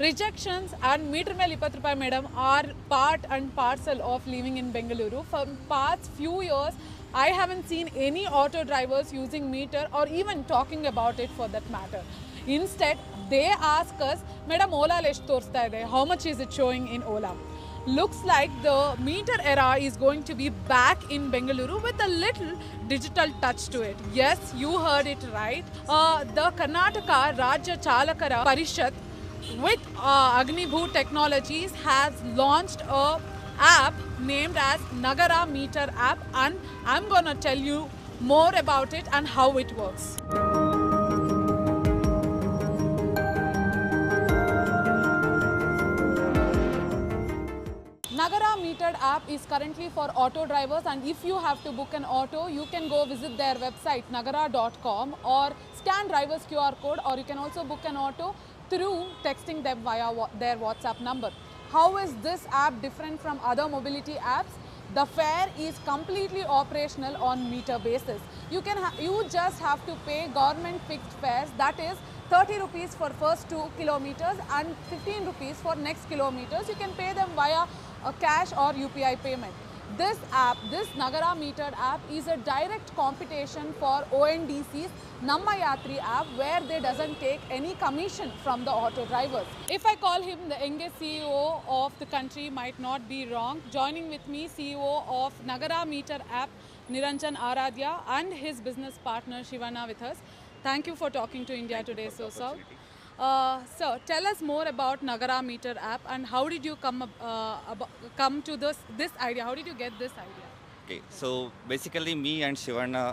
Rejections and meter mail 20 rupayi madam are part and parcel of living in Bengaluru. For past few years, I haven't seen any auto drivers using meter or even talking about it for that matter. Instead, they ask us, madam, Ola ಎಷ್ಟು ತೋರಿಸ್ತಾ ಇದೆ? How much is it showing in Ola? Looks like the meter era is going to be back in Bengaluru with a little digital touch to it. Yes, you heard it right. The Karnataka Rajya Chalakara Parishad with Agnibhoot Technologies has launched a app named as Nagara Meter app, and I'm gonna tell you more about it and how it works. Nagara Metered app is currently for auto drivers, and if you have to book an auto, you can go visit their website nagara.com or scan driver's QR code, or you can also book an auto through texting them via their WhatsApp number. How is this app different from other mobility apps? The fare is completely operational on meter basis. You just have to pay government fixed fares, that is 30 rupees for first 2 kilometers and 15 rupees for next kilometers. You can pay them via a cash or UPI payment. This app, this Nagara Metered app, is a direct competition for ONDC's Namma Yatri app, where they doesn't take any commission from the auto drivers. If I call him the youngest CEO of the country, might not be wrong. Joining with me, CEO of Nagara Metered app, Niranjan Aradhya, and his business partner Shivana with us. Thank you for talking to India Today. So, sir, tell us more about Nagara Meter app, and how did you come to this idea? How did you get this idea? Okay, so basically me and Shivana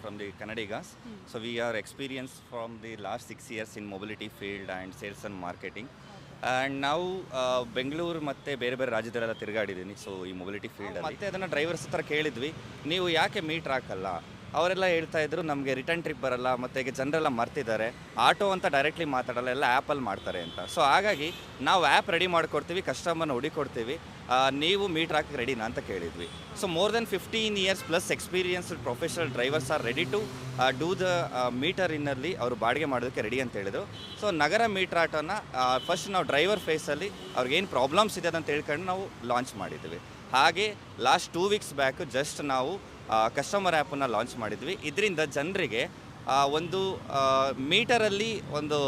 from the Kannadigas, so we are experienced from the last 6 years in mobility field and sales and marketing. And ನಾವು ಬೆಂಗಳೂರು ಮತ್ತು ಬೇರೆ ಬೇರೆ ರಾಜ್ಯದಲ್ಲೆಲ್ಲ ತಿರುಗಾಡಿದ್ದೀನಿ. So ಈ mobility ಫೀಲ್ಡಲ್ಲಿ ಮತ್ತೆ ಅದನ್ನು drivers ಹತ್ರ ಕೇಳಿದ್ವಿ, ನೀವು ಯಾಕೆ ಮೀಟ್ರ್ ಹಾಕಲ್ಲ? ಅವರೆಲ್ಲ ಹೇಳ್ತಾ ಇದ್ರು, ನಮಗೆ ರಿಟರ್ನ್ ಟ್ರಿಪ್ ಬರಲ್ಲ, ಮತ್ತು ಈಗ ಜನರೆಲ್ಲ ಮರ್ತಿದ್ದಾರೆ, ಆಟೋ ಅಂತ ಡೈರೆಕ್ಟ್ಲಿ ಮಾತಾಡಲ್ಲ, ಎಲ್ಲ ಆ್ಯಪಲ್ಲಿ ಮಾಡ್ತಾರೆ ಅಂತ. ಸೊ ಹಾಗಾಗಿ ನಾವು ಆ್ಯಪ್ ರೆಡಿ ಮಾಡಿಕೊಡ್ತೀವಿ, ಕಸ್ಟಮರ್ನ ಹುಡುಕೊಡ್ತೀವಿ, ನೀವು ಮೀಟ್ರ್ ಹಾಕಿ ರೆಡಿನಾ ಅಂತ ಕೇಳಿದ್ವಿ. So more than 15 years plus experienced professional drivers are ready to do the meter ಇನ್ನಲ್ಲಿ ಅವರು ಬಾಡಿಗೆ ಮಾಡೋದಕ್ಕೆ ರೆಡಿ ಅಂತ ಹೇಳಿದರು. ಸೊ ನಗರ ಮೀಟ್ರ್ ಆಟೋನ ಫಸ್ಟ್ ನಾವು ಡ್ರೈವರ್ ಫೇಸಲ್ಲಿ ಅವ್ರಿಗೇನು ಪ್ರಾಬ್ಲಮ್ಸ್ ಇದೆ ಅಂತ ಹೇಳ್ಕೊಂಡು ನಾವು ಲಾಂಚ್ ಮಾಡಿದ್ವಿ. ಹಾಗೆ ಲಾಸ್ಟ್ 2 weeks ಬ್ಯಾಕ್ ಜಸ್ಟ್ ನಾವು ಕಸ್ಟಮರ್ ಆ್ಯಪನ್ನು ಲಾಂಚ್ ಮಾಡಿದ್ವಿ. ಇದರಿಂದ ಜನರಿಗೆ ಒಂದು ಮೀಟರಲ್ಲಿ ಒಂದು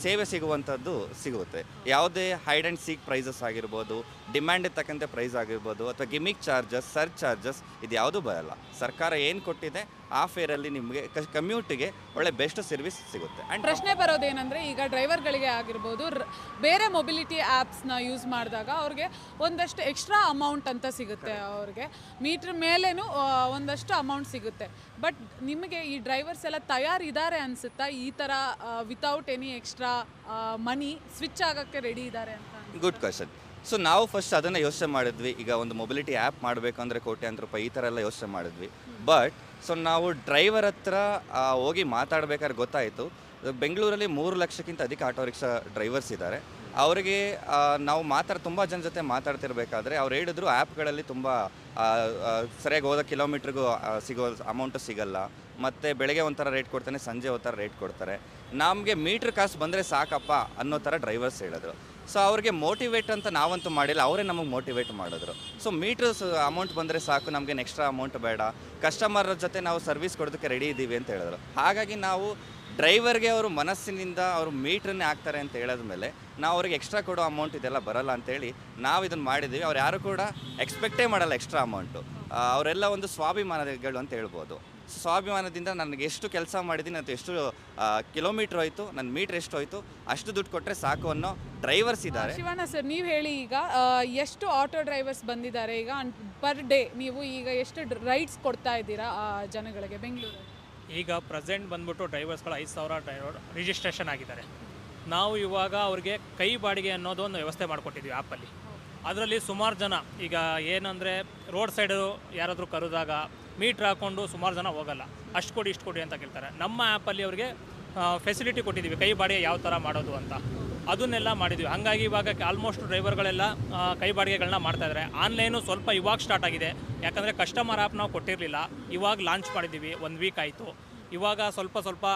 ಸೇವೆ ಸಿಗುವಂಥದ್ದು ಸಿಗುತ್ತೆ. ಯಾವುದೇ ಹೈಡ್ ಆ್ಯಂಡ್ ಸೀಕ್ ಪ್ರೈಸಸ್ ಆಗಿರ್ಬೋದು, ಡಿಮ್ಯಾಂಡಿಗೆ ತಕ್ಕಂತೆ ಪ್ರೈಸ್ ಆಗಿರ್ಬೋದು, ಅಥವಾ ಗಿಮಿಕ್ ಚಾರ್ಜಸ್, ಸರ್ಚ್ ಚಾರ್ಜಸ್, ಇದು ಯಾವುದೂ ಬರೋಲ್ಲ. ಸರ್ಕಾರ ಏನು ಕೊಟ್ಟಿದೆ ಆ ಫೇರಲ್ಲಿ ನಿಮಗೆ ಕಮ್ಯೂಟಿಗೆ ಒಳ್ಳೆ ಬೆಸ್ಟ್ ಸರ್ವಿಸ್ ಸಿಗುತ್ತೆ. ಆ್ಯಂಡ್ ಪ್ರಶ್ನೆ ಬರೋದೇನೆಂದರೆ, ಈಗ ಡ್ರೈವರ್ಗಳಿಗೆ ಆಗಿರ್ಬೋದು, ಬೇರೆ ಮೊಬಿಲಿಟಿ ಆ್ಯಪ್ಸ್ನ ಯೂಸ್ ಮಾಡಿದಾಗ ಅವ್ರಿಗೆ ಒಂದಷ್ಟು ಎಕ್ಸ್ಟ್ರಾ ಅಮೌಂಟ್ ಅಂತ ಸಿಗುತ್ತೆ, ಅವ್ರಿಗೆ ಮೀಟ್ರ್ ಮೇಲೇನೂ ಒಂದಷ್ಟು ಅಮೌಂಟ್ ಸಿಗುತ್ತೆ. ಬಟ್ ನಿಮಗೆ ಈ ಡ್ರೈವರ್ಸ್ ಎಲ್ಲ ತಯಾರಿದ್ದಾರೆ ಅನಿಸುತ್ತಾ ಈ ಥರ without any extra money switch ಆಗೋಕ್ಕೆ ರೆಡಿ ಇದ್ದಾರೆ ಅಂತ? Good question. ಸೊ ನಾವು ಫಸ್ಟ್ ಅದನ್ನು ಯೋಚನೆ ಮಾಡಿದ್ವಿ. ಈಗ ಒಂದು ಮೊಬಿಲಿಟಿ ಆ್ಯಪ್ ಮಾಡಬೇಕು ಅಂದರೆ ಕೋಟ್ಯಾಂತರ ರೂಪಾಯಿ ಈ ಥರ ಎಲ್ಲ ಯೋಚನೆ ಮಾಡಿದ್ವಿ. ಬಟ್ ಸೊ ನಾವು ಡ್ರೈವರ್ ಹತ್ರ ಹೋಗಿ ಮಾತಾಡಬೇಕಾದ್ರೆ ಗೊತ್ತಾಯಿತು, ಬೆಂಗಳೂರಲ್ಲಿ 3 ಲಕ್ಷಕ್ಕಿಂತ ಅಧಿಕ ಆಟೋ ರಿಕ್ಷಾ ಡ್ರೈವರ್ಸ್ ಇದ್ದಾರೆ. ಅವರಿಗೆ ನಾವು ತುಂಬ ಜನ ಜೊತೆ ಮಾತಾಡ್ತಿರ್ಬೇಕಾದ್ರೆ ಅವ್ರು ಹೇಳಿದ್ರು, ಆ್ಯಪ್ಗಳಲ್ಲಿ ತುಂಬ ಸರಿಯಾಗಿ ಹೋದ ಕಿಲೋಮೀಟ್ರಿಗೂ ಸಿಗೋ ಅಮೌಂಟು ಸಿಗಲ್ಲ, ಮತ್ತು ಬೆಳಗ್ಗೆ ಒಂಥರ ರೇಟ್ ಕೊಡ್ತಾನೆ, ಸಂಜೆ ಒಂಥರ ರೇಟ್ ಕೊಡ್ತಾರೆ, ನಮಗೆ ಮೀಟ್ರ್ ಕಾಸು ಬಂದರೆ ಸಾಕಪ್ಪ ಅನ್ನೋ ಥರ ಡ್ರೈವರ್ಸ್ ಹೇಳಿದ್ರು. ಸೊ ಅವ್ರಿಗೆ ಮೋಟಿವೇಟ್ ಅಂತ ನಾವಂತೂ ಮಾಡಿಲ್ಲ, ಅವರೇ ನಮಗೆ ಮೋಟಿವೇಟ್ ಮಾಡಿದ್ರು. ಸೊ ಮೀಟ್ರ್ಸ್ ಅಮೌಂಟ್ ಬಂದರೆ ಸಾಕು, ನಮಗೇನು ಎಕ್ಸ್ಟ್ರಾ ಅಮೌಂಟ್ ಬೇಡ, ಕಸ್ಟಮರ್ ಜೊತೆ ನಾವು ಸರ್ವಿಸ್ ಕೊಡೋದಕ್ಕೆ ರೆಡಿ ಇದ್ದೀವಿ ಅಂತ ಹೇಳಿದ್ರು. ಹಾಗಾಗಿ ನಾವು ಡ್ರೈವರ್ಗೆ ಅವರು ಮನಸ್ಸಿನಿಂದ ಅವರು ಮೀಟ್ರನ್ನೇ ಹಾಕ್ತಾರೆ ಅಂತ ಹೇಳಿದ ಮೇಲೆ ನಾವು ಅವ್ರಿಗೆ ಎಕ್ಸ್ಟ್ರಾ ಕೊಡೋ ಅಮೌಂಟ್ ಇದೆಲ್ಲ ಬರೋಲ್ಲ ಅಂತೇಳಿ ನಾವು ಇದನ್ನು ಮಾಡಿದ್ದೀವಿ. ಅವ್ರು ಯಾರು ಕೂಡ ಎಕ್ಸ್ಪೆಕ್ಟೇ ಮಾಡಲ್ಲ ಎಕ್ಸ್ಟ್ರಾ ಅಮೌಂಟು. ಅವರೆಲ್ಲ ಒಂದು ಸ್ವಾಭಿಮಾನಗಳು ಅಂತ ಹೇಳ್ಬೋದು. ಸ್ವಾಭಿಮಾನದಿಂದ ನನಗೆ ಎಷ್ಟು ಕೆಲಸ ಮಾಡಿದ್ದೀನಿ, ಅದು ಎಷ್ಟು ಕಿಲೋಮೀಟ್ರ್ ಹೋಯಿತು, ನನ್ನ ಮೀಟ್ರ್ ಎಷ್ಟು ಹೋಯಿತು, ಅಷ್ಟು ದುಡ್ಡು ಕೊಟ್ಟರೆ ಸಾಕು ಅನ್ನೋ ಡ್ರೈವರ್ಸ್ ಇದ್ದಾರೆ. ಶಿವಣ್ಣ ಸರ್, ನೀವು ಹೇಳಿ, ಈಗ ಎಷ್ಟು ಆಟೋ ಡ್ರೈವರ್ಸ್ ಬಂದಿದ್ದಾರೆ ಈಗ ಪರ್ ಡೇ? ನೀವು ಈಗ ಎಷ್ಟು ರೈಡ್ಸ್ ಕೊಡ್ತಾ ಇದ್ದೀರಾ ಜನಗಳಿಗೆ ಬೆಂಗಳೂರಲ್ಲಿ? ಈಗ ಪ್ರೆಸೆಂಟ್ ಬಂದ್ಬಿಟ್ಟು ಡ್ರೈವರ್ಸ್ಗಳು 5,000 ಡ್ರೈವರ್ ರಿಜಿಸ್ಟ್ರೇಷನ್ ಆಗಿದ್ದಾರೆ. ನಾವು ಇವಾಗ ಅವ್ರಿಗೆ ಕೈ ಬಾಡಿಗೆ ಅನ್ನೋದು ಒಂದು ವ್ಯವಸ್ಥೆ ಮಾಡಿಕೊಟ್ಟಿದ್ವಿ ಆ್ಯಪಲ್ಲಿ. ಅದರಲ್ಲಿ ಸುಮಾರು ಜನ ಈಗ ಏನಂದರೆ ರೋಡ್ ಸೈಡು ಯಾರಾದರೂ ಕರೆದಾಗ ಮೀಟ್ರ್ ಹಾಕ್ಕೊಂಡು ಸುಮಾರು ಜನ ಹೋಗಲ್ಲ, ಅಷ್ಟು ಕೊಡಿ ಇಷ್ಟು ಕೊಡಿ ಅಂತ ಕೇಳ್ತಾರೆ. ನಮ್ಮ ಆ್ಯಪಲ್ಲಿ ಅವ್ರಿಗೆ ಫೆಸಿಲಿಟಿ ಕೊಟ್ಟಿದ್ದೀವಿ, ಕೈ ಬಾಡಿಗೆ ಯಾವ ಥರ ಮಾಡೋದು ಅಂತ, ಅದನ್ನೆಲ್ಲ ಮಾಡಿದ್ವಿ. ಹಾಗಾಗಿ ಇವಾಗ ಆಲ್ಮೋಸ್ಟ್ ಡ್ರೈವರ್ಗಳೆಲ್ಲ ಕೈ ಬಾಡಿಗೆಗಳನ್ನ ಮಾಡ್ತಾಯಿದ್ದಾರೆ. ಆನ್ಲೈನು ಸ್ವಲ್ಪ ಇವಾಗ ಸ್ಟಾರ್ಟ್ ಆಗಿದೆ, ಯಾಕಂದರೆ ಕಸ್ಟಮರ್ ಆ್ಯಪ್ ನಾವು ಕೊಟ್ಟಿರಲಿಲ್ಲ, ಇವಾಗ ಲಾಂಚ್ ಮಾಡಿದ್ದೀವಿ, 1 ವೀಕ್ ಆಯಿತು. ಇವಾಗ ಸ್ವಲ್ಪ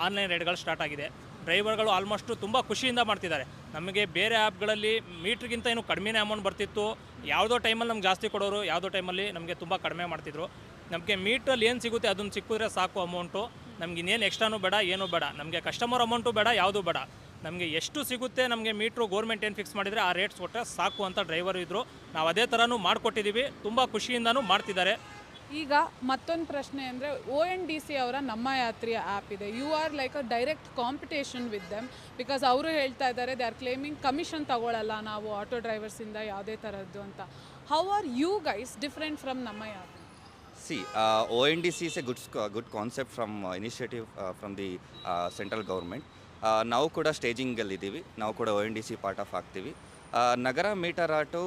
ಆನ್ಲೈನ್ ರೈಡ್ಗಳು ಸ್ಟಾರ್ಟ್ ಆಗಿದೆ. ಡ್ರೈವರ್ಗಳು ಆಲ್ಮೋಸ್ಟು ತುಂಬ ಖುಷಿಯಿಂದ ಮಾಡ್ತಿದ್ದಾರೆ. ನಮಗೆ ಬೇರೆ ಆ್ಯಪ್ಗಳಲ್ಲಿ ಮೀಟ್ರಿಗಿಂತ ಏನು ಕಡಿಮೆನೇ ಅಮೌಂಟ್ ಬರ್ತಿತ್ತು. ಯಾವುದೋ ಟೈಮಲ್ಲಿ ನಮ್ಗೆ ಜಾಸ್ತಿ ಕೊಡೋರು, ಯಾವುದೋ ಟೈಮಲ್ಲಿ ನಮಗೆ ತುಂಬ ಕಡಿಮೆ ಮಾಡ್ತಿದ್ರು. ನಮಗೆ ಮೀಟ್ರಲ್ಲಿ ಏನು ಸಿಗುತ್ತೆ ಅದನ್ನು ಸಿಕ್ಕಿದ್ರೆ ಸಾಕು ಅಮೌಂಟು. ನಮ್ಗೆ ಇನ್ನೇನು ಎಕ್ಸ್ಟ್ರಾನೂ ಬೇಡ, ಏನೂ ಬೇಡ, ನಮಗೆ ಕಸ್ಟಮರ್ ಅಮೌಂಟು ಬೇಡ, ಯಾವುದೂ ಬೇಡ. ನಮಗೆ ಎಷ್ಟು ಸಿಗುತ್ತೆ ನಮಗೆ ಮೀಟ್ರು ಗೌರ್ಮೆಂಟ್ ಏನು ಫಿಕ್ಸ್ ಮಾಡಿದರೆ ಆ ರೇಟ್ಸ್ ಕೊಟ್ಟರೆ ಸಾಕು ಅಂತ ಡ್ರೈವರು ಇದ್ದರು. ನಾವು ಅದೇ ಥರನೂ ಮಾಡಿಕೊಟ್ಟಿದ್ದೀವಿ, ತುಂಬ ಖುಷಿಯಿಂದನೂ ಮಾಡ್ತಿದ್ದಾರೆ. ಈಗ ಮತ್ತೊಂದು ಪ್ರಶ್ನೆ ಅಂದರೆ ONDC ಅವರ ನಮ್ಮ ಯಾತ್ರೆಯ ಆ್ಯಪ್ ಇದೆ. You are like a direct competition with them, because ಅವರು ಹೇಳ್ತಾ ಇದ್ದಾರೆ ದೇ ಆರ್ ಕ್ಲೇಮಿಂಗ್ ಕಮಿಷನ್ ತಗೊಳ್ಳಲ್ಲ ನಾವು ಆಟೋ ಡ್ರೈವರ್ಸಿಂದ ಯಾವುದೇ ಥರದ್ದು ಅಂತ. How are you guys different from Namma Yatri? See, ONDC is a good concept from initiative from the central government. ನಾವು ಕೂಡ ಸ್ಟೇಜಿಂಗಲ್ಲಿದ್ದೀವಿ, ನಾವು ಕೂಡ ONDC ಪಾರ್ಟ್ ಆಫ್ ಆಗ್ತೀವಿ. Nagara meter auto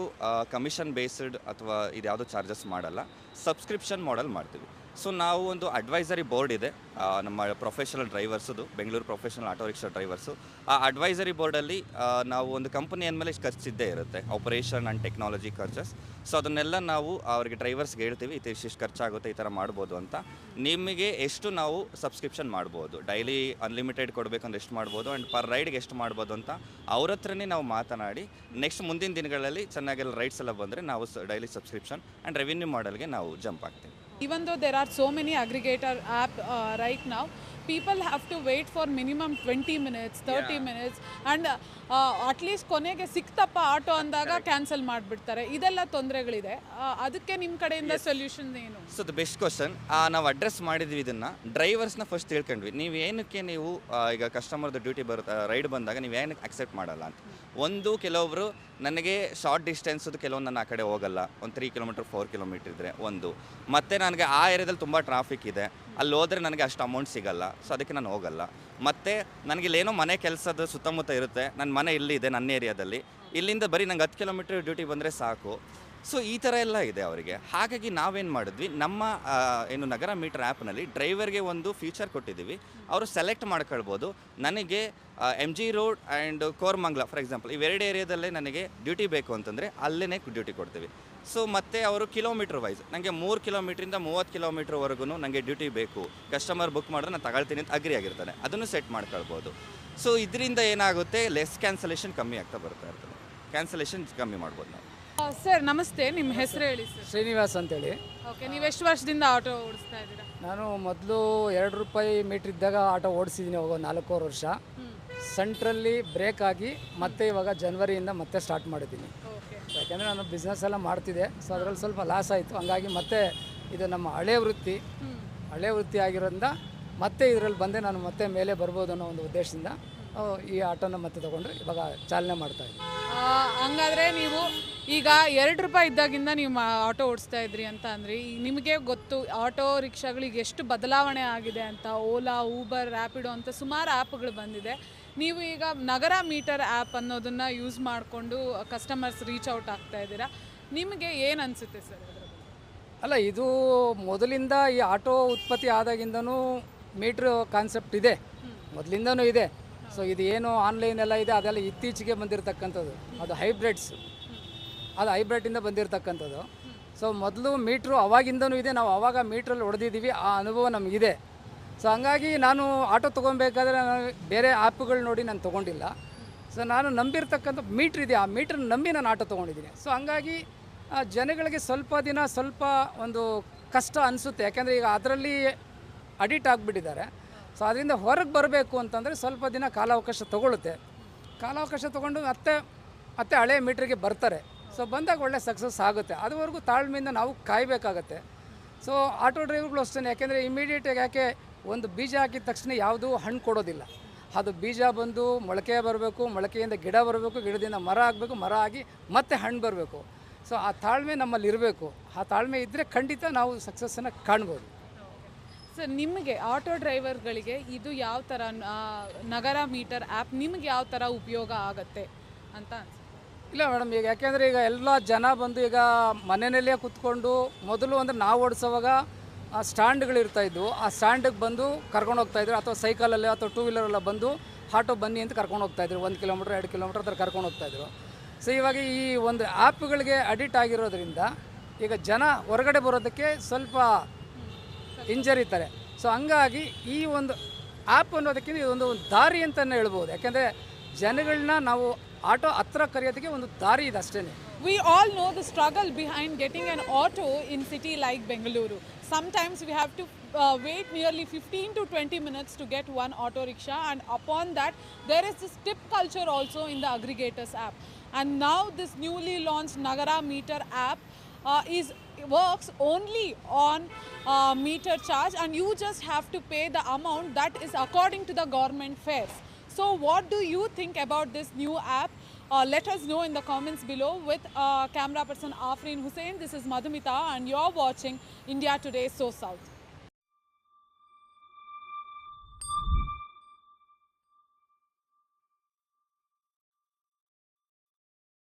commission based ಅಥವಾ ಇದ್ಯಾವುದೋ ಚಾರ್ಜಸ್ ಮಾಡಲ್ಲ, ಸಬ್ಸ್ಕ್ರಿಪ್ಷನ್ ಮಾಡೆಲ್ ಮಾಡ್ತೀವಿ. ಸೊ ನಾವು ಒಂದು ಅಡ್ವೈಸರಿ ಬೋರ್ಡ್ ಇದೆ ನಮ್ಮ ಪ್ರೊಫೆಷನಲ್ ಡ್ರೈವರ್ಸದು, Bengaluru professional auto rickshaw drivers. ಆ ಅಡ್ವೈಸರಿ ಬೋರ್ಡಲ್ಲಿ ನಾವು ಒಂದು ಕಂಪನಿ ಅಂದಮೇಲೆ ಖರ್ಚಿದ್ದೇ ಇರುತ್ತೆ, ಆಪರೇಷನ್ ಆ್ಯಂಡ್ ಟೆಕ್ನಾಲಜಿ ಖರ್ಚಸ್. ಸೊ ಅದನ್ನೆಲ್ಲ ನಾವು ಅವರಿಗೆ ಡ್ರೈವರ್ಸ್ಗೆ ಹೇಳ್ತೀವಿ, ಇಷ್ಟು ಖರ್ಚಾಗುತ್ತೆ, ಈ ಥರ ಮಾಡ್ಬೋದು ಅಂತ. ನಿಮಗೆ ಎಷ್ಟು ನಾವು ಸಬ್ಸ್ಕ್ರಿಪ್ಷನ್ ಮಾಡ್ಬೋದು, ಡೈಲಿ ಅನ್ಲಿಮಿಟೆಡ್ ಕೊಡಬೇಕಂದ್ರೆ ಎಷ್ಟು ಮಾಡ್ಬೋದು ಆ್ಯಂಡ್ ಪರ್ ರೈಡ್ಗೆ ಎಷ್ಟು ಮಾಡ್ಬೋದು ಅಂತ ಅವ್ರ ಹತ್ರನೇ ನಾವು ಮಾತನಾಡಿ ನೆಕ್ಸ್ಟ್ ಮುಂದಿನ ದಿನಗಳಲ್ಲಿ ಚೆನ್ನಾಗೆಲ್ಲ ರೈಡ್ಸ್ ಎಲ್ಲ ಬಂದರೆ ನಾವು ಡೈಲಿ ಸಬ್ಸ್ಕ್ರಿಪ್ಷನ್ ಆ್ಯಂಡ್ ರೆವಿನ್ಯೂ ಮಾಡೆಲ್ಗೆ ನಾವು ಜಂಪ್ ಆಗ್ತೀವಿ. Even though there are so many aggregator app right now, people have to wait for minimum 20 minutes, 30 minutes and at least ಕೊನೆಗೆ ಸಿಕ್ತಪ್ಪ ಆಟೋ ಅಂದಾಗ ಕ್ಯಾನ್ಸಲ್ ಮಾಡಿಬಿಡ್ತಾರೆ. ಇದೆಲ್ಲ ತೊಂದರೆಗಳಿದೆ. ಅದಕ್ಕೆ ನಿಮ್ಮ ಕಡೆಯಿಂದ ಸೊಲ್ಯೂಷನ್ ಏನು? So the best question. ನಾವು ಅಡ್ರೆಸ್ ಮಾಡಿದ್ವಿ ಇದನ್ನು, ಡ್ರೈವರ್ಸ್ನ ಫಸ್ಟ್ ತಿಳ್ಕೊಂಡ್ವಿ. ನೀವು ಏನಕ್ಕೆ ನೀವು ಈಗ ಕಸ್ಟಮರ್ದು ಡ್ಯೂಟಿ ಬರುತ್ತೆ, ರೈಡ್ ಬಂದಾಗ ನೀವು ಏನಕ್ಕೆ ಅಕ್ಸೆಪ್ಟ್ ಮಾಡಲ್ಲ ಅಂತ. ಒಂದು ಕೆಲವೊಬ್ಬರು ನನಗೆ ಶಾರ್ಟ್ ಡಿಸ್ಟೆನ್ಸದು ಕೆಲವೊಂದು ನಾನು ಆ ಕಡೆ ಹೋಗಲ್ಲ, ಒಂದು 3 ಕಿಲೋಮೀಟ್ರ್ 4 ಕಿಲೋಮೀಟ್ರ್ ಇದ್ದರೆ ಒಂದು, ಮತ್ತು ನನಗೆ ಆ ಏರಿಯಾದಲ್ಲಿ ತುಂಬ ಟ್ರಾಫಿಕ್ ಇದೆ, ಅಲ್ಲಿ ಹೋದರೆ ನನಗೆ ಅಷ್ಟು ಅಮೌಂಟ್ ಸಿಗಲ್ಲ, ಸೊ ಅದಕ್ಕೆ ನಾನು ಹೋಗಲ್ಲ. ಮತ್ತು ನನಗಿಲ್ಲೇನೋ ಮನೆ ಕೆಲಸದ ಸುತ್ತಮುತ್ತ ಇರುತ್ತೆ, ನನ್ನ ಮನೆ ಇಲ್ಲಿದೆ ನನ್ನ ಏರಿಯಾದಲ್ಲಿ, ಇಲ್ಲಿಂದ ಬರೀ ನಂಗೆ 10 ಕಿಲೋಮೀಟ್ರ್ ಡ್ಯೂಟಿ ಬಂದರೆ ಸಾಕು. ಸೊ ಈ ಥರ ಎಲ್ಲ ಇದೆ ಅವರಿಗೆ. ಹಾಗಾಗಿ ನಾವೇನು ಮಾಡಿದ್ವಿ, ನಮ್ಮ ಏನು ನಗರ ಮೀಟರ್ ಆ್ಯಪ್ನಲ್ಲಿ ಡ್ರೈವರ್ಗೆ ಒಂದು ಫೀಚರ್ ಕೊಟ್ಟಿದ್ದೀವಿ. ಅವರು ಸೆಲೆಕ್ಟ್ ಮಾಡ್ಕೊಳ್ಬೋದು, ನನಗೆ MG road and Koramangala for example ಇವೆರಡು ಏರಿಯಾದಲ್ಲೇ ನನಗೆ ಡ್ಯೂಟಿ ಬೇಕು ಅಂತಂದರೆ ಅಲ್ಲೇ ಡ್ಯೂಟಿ ಕೊಡ್ತೀವಿ. ಸೊ ಮತ್ತು ಅವರು ಕಿಲೋಮೀಟ್ರ್ ವೈಸ್ ನನಗೆ 3 ಕಿಲೋಮೀಟ್ರಿಂದ 30 ಕಿಲೋಮೀಟ್ರ್ವರೆಗೂ ನನಗೆ ಡ್ಯೂಟಿ ಬೇಕು, ಕಸ್ಟಮರ್ ಬುಕ್ ಮಾಡಿದ್ರೆ ನಾನು ತಗೊಳ್ತೀನಿ ಅಂತ ಅಗ್ರಿ ಆಗಿರ್ತಾನೆ, ಅದನ್ನು ಸೆಟ್ ಮಾಡ್ಕೊಳ್ಬೋದು. ಸೊ ಇದರಿಂದ ಏನಾಗುತ್ತೆ, ಲೆಸ್ ಕ್ಯಾನ್ಸಲೇಷನ್ ಕಮ್ಮಿ ಆಗ್ತಾ ಬರ್ತಾ ಇರ್ತದೆ, ಕ್ಯಾನ್ಸಲೇಷನ್ ಕಮ್ಮಿ ಮಾಡ್ಬೋದು ನಾವು. ಸರ್ ನಮಸ್ತೆ, ನಿಮ್ಮ ಹೆಸರು ಹೇಳಿ ಸರ್? ಶ್ರೀನಿವಾಸ್ ಅಂತೇಳಿ. ಓಕೆ, ನೀವು ಎಷ್ಟು ವರ್ಷದಿಂದ ಆಟೋ ಓಡಿಸ್ತಾ ಇದ್ದೀರಾ? ನಾನು ಮೊದಲು 2 ರೂಪಾಯಿ ಮೀಟ್ರ್ ಇದ್ದಾಗ ಆಟೋ ಓಡಿಸಿದ್ದೀನಿ, ಹೋಗೋ 4 ವರ್ಷ. ಸೆಂಟ್ರಲ್ಲಿ ಬ್ರೇಕ್ ಆಗಿ ಮತ್ತೆ ಇವಾಗ ಜನವರಿಯಿಂದ ಮತ್ತೆ ಸ್ಟಾರ್ಟ್ ಮಾಡಿದ್ದೀನಿ. ಯಾಕೆಂದರೆ ನಾನು ಬಿಸ್ನೆಸ್ ಎಲ್ಲ ಮಾಡ್ತಿದ್ದೆ, ಸೊ ಅದರಲ್ಲಿ ಸ್ವಲ್ಪ ಲಾಸ್ ಆಯಿತು. ಹಂಗಾಗಿ ಮತ್ತೆ ಇದು ನಮ್ಮ ಹಳೆ ವೃತ್ತಿ ಆಗಿರೋದ್ರಿಂದ ಮತ್ತೆ ಇದರಲ್ಲಿ ಬಂದೆ ನಾನು ಮತ್ತೆ ಮೇಲೆ ಬರ್ಬೋದು ಅನ್ನೋ ಒಂದು ಉದ್ದೇಶದಿಂದ ಈ ಆಟೋನ ಮತ್ತೆ ತೊಗೊಂಡ್ರೆ ಇವಾಗ ಚಾಲನೆ ಮಾಡ್ತಾಯಿದ್ದೀನಿ. ಹಂಗಾದರೆ ನೀವು ಈಗ 2 ರೂಪಾಯಿ ಇದ್ದಾಗಿಂದ ನೀವು ಆಟೋ ಓಡಿಸ್ತಾ ಇದ್ರಿ ಅಂತ ಅಂದರೆ ನಿಮಗೆ ಗೊತ್ತು ಆಟೋ ರಿಕ್ಷಾಗಳಿಗೆ ಎಷ್ಟು ಬದಲಾವಣೆ ಆಗಿದೆ ಅಂತ. ಓಲಾ, ಊಬರ್, ರ್ಯಾಪಿಡೋ ಅಂತ ಸುಮಾರು ಆ್ಯಪ್ಗಳು ಬಂದಿದೆ. ನೀವು ಈಗ ನಗರ ಮೀಟರ್ ಆ್ಯಪ್ ಅನ್ನೋದನ್ನು ಯೂಸ್ ಮಾಡಿಕೊಂಡು ಕಸ್ಟಮರ್ಸ್ ರೀಚ್ ಔಟ್ ಆಗ್ತಾ ಇದ್ದೀರಾ. ನಿಮಗೆ ಏನು ಅನಿಸುತ್ತೆ ಸರ್? ಅಲ್ಲ, ಇದು ಮೊದಲಿಂದ ಈ ಆಟೋ ಉತ್ಪತ್ತಿ ಆದಾಗಿಂದನೂ ಮೀಟ್ರ್ ಕಾನ್ಸೆಪ್ಟ್ ಇದೆ, ಮೊದಲಿಂದನೂ ಇದೆ. ಸೊ ಇದು ಏನು ಆನ್ಲೈನ್ ಎಲ್ಲ ಇದೆ ಅದೆಲ್ಲ ಇತ್ತೀಚೆಗೆ ಬಂದಿರತಕ್ಕಂಥದ್ದು, ಅದು ಹೈಬ್ರಿಡ್ಡಿಂದ ಬಂದಿರತಕ್ಕಂಥದ್ದು. ಸೊ ಮೊದಲು ಮೀಟ್ರು ಅವಾಗಿಂದನೂ ಇದೆ, ನಾವು ಆವಾಗ ಮೀಟ್ರಲ್ಲಿ ಹೊಡೆದಿದ್ದೀವಿ, ಆ ಅನುಭವ ನಮಗಿದೆ. ಸೊ ಹಂಗಾಗಿ ನಾನು ಆಟೋ ತೊಗೊಬೇಕಾದ್ರೆ ನಾನು ಬೇರೆ ಆ್ಯಪ್ಗಳು ನೋಡಿ ನಾನು ತೊಗೊಂಡಿಲ್ಲ. ಸೊ ನಾನು ನಂಬಿರ್ತಕ್ಕಂಥ ಮೀಟ್ರ್ ಇದೆ, ಆ ಮೀಟ್ರನ್ನ ನಂಬಿ ನಾನು ಆಟೋ ತೊಗೊಂಡಿದ್ದೀನಿ. ಸೊ ಹಂಗಾಗಿ ಜನಗಳಿಗೆ ಸ್ವಲ್ಪ ಒಂದು ಕಷ್ಟ ಅನಿಸುತ್ತೆ, ಯಾಕೆಂದರೆ ಈಗ ಅದರಲ್ಲಿ ಅಡಿಕ್ಟ್ ಆಗಿಬಿಟ್ಟಿದ್ದಾರೆ. ಸೊ ಅದರಿಂದ ಹೊರಗೆ ಬರಬೇಕು ಅಂತಂದರೆ ಸ್ವಲ್ಪ ದಿನ ಕಾಲಾವಕಾಶ ತೊಗೊಂಡು ಮತ್ತೆ ಹಳೆ ಮೀಟ್ರಿಗೆ ಬರ್ತಾರೆ. ಸೊ ಬಂದಾಗ ಒಳ್ಳೆ ಸಕ್ಸಸ್ ಆಗುತ್ತೆ, ಅದುವರೆಗೂ ತಾಳ್ಮೆಯಿಂದ ನಾವು ಕಾಯಬೇಕಾಗತ್ತೆ. ಸೊ ಆಟೋ ಡ್ರೈವರ್ಗಳು ಅಷ್ಟೇ, ಯಾಕೆಂದರೆ ಇಮಿಡಿಯೇಟಾಗಿ ಯಾಕೆ ಒಂದು ಬೀಜ ಹಾಕಿದ ತಕ್ಷಣ ಯಾವುದೂ ಹಣ್ಣು ಕೊಡೋದಿಲ್ಲ. ಅದು ಬೀಜ ಬಂದು ಮೊಳಕೆ ಬರಬೇಕು, ಮೊಳಕೆಯಿಂದ ಗಿಡ ಬರಬೇಕು, ಗಿಡದಿಂದ ಮರ ಆಗಬೇಕು, ಮರ ಆಗಿ ಮತ್ತೆ ಹಣ್ಣು ಬರಬೇಕು. ಸೊ ಆ ತಾಳ್ಮೆ ನಮ್ಮಲ್ಲಿ ಇರಬೇಕು. ಆ ತಾಳ್ಮೆ ಇದ್ದರೆ ಖಂಡಿತ ನಾವು ಸಕ್ಸಸ್ಸನ್ನು ಕಾಣ್ಬೋದು. ಸರ್, ನಿಮಗೆ ಆಟೋ ಡ್ರೈವರ್ಗಳಿಗೆ ಇದು ಯಾವ ಥರ ನಗರ ಮೀಟರ್ ಆ್ಯಪ್ ನಿಮಗೆ ಯಾವ ಥರ ಉಪಯೋಗ ಆಗುತ್ತೆ ಅಂತ ಅನ್ಸುತ್ತೆ? ಇಲ್ಲ ಮೇಡಮ್, ಈಗ ಯಾಕೆಂದರೆ ಈಗ ಎಲ್ಲ ಜನ ಬಂದು ಈಗ ಮನೆಯಲ್ಲೇ ಕೂತ್ಕೊಂಡು ಮೊದಲು ಅಂದರೆ ನಾವು ಓಡಿಸೋವಾಗ ಸ್ಟ್ಯಾಂಡ್ಗಳಿರ್ತಾಯಿದ್ವು, ಆ ಸ್ಟ್ಯಾಂಡಿಗೆ ಬಂದು ಕರ್ಕೊಂಡು ಹೋಗ್ತಾಯಿದ್ರು, ಅಥವಾ ಸೈಕಲಲ್ಲಿ ಅಥವಾ 2 ವೀಲರೆಲ್ಲ ಬಂದು ಆಟೋ ಬನ್ನಿ ಅಂತ ಕರ್ಕೊಂಡು ಹೋಗ್ತಾಯಿದ್ರು. 1 ಕಿಲೋಮೀಟ್ರ್ 2 ಕಿಲೋಮೀಟ್ರ್ ಥರ ಕರ್ಕೊಂಡು ಹೋಗ್ತಾಯಿದ್ರು. ಸೊ ಇವಾಗ ಈ ಒಂದು ಆ್ಯಪ್ಗಳಿಗೆ ಅಡಿಕ್ಟ್ ಆಗಿರೋದ್ರಿಂದ ಈಗ ಜನ ಹೊರಗಡೆ ಬರೋದಕ್ಕೆ ಸ್ವಲ್ಪ ಹಿಂಜರಿತಾರೆ. ಸೊ ಹಂಗಾಗಿ ಈ ಒಂದು ಆ್ಯಪ್ ಅನ್ನೋದಕ್ಕಿಂತ ಇದೊಂದು ದಾರಿ ಅಂತಲೇ ಹೇಳ್ಬೋದು. ಯಾಕೆಂದರೆ ಜನಗಳನ್ನ ನಾವು ಆಟೋ ಹತ್ರ ಕರೆಯೋದಕ್ಕೆ ಒಂದು ದಾರಿ ಇದೆ ಅಷ್ಟೇ. We all know the struggle behind getting an auto in city like Bengaluru. Sometimes we have to wait nearly 15 to 20 minutes to get one auto rickshaw, and upon that there is this tip culture also in the aggregators app. And now this newly launched Nagara Meter app works only on meter charge, and you just have to pay the amount that is according to the government fares. So what do you think about this new app? Let us know in the comments below. With camera person Afreen Hussain, this is Madhumita and you're watching India Today So South.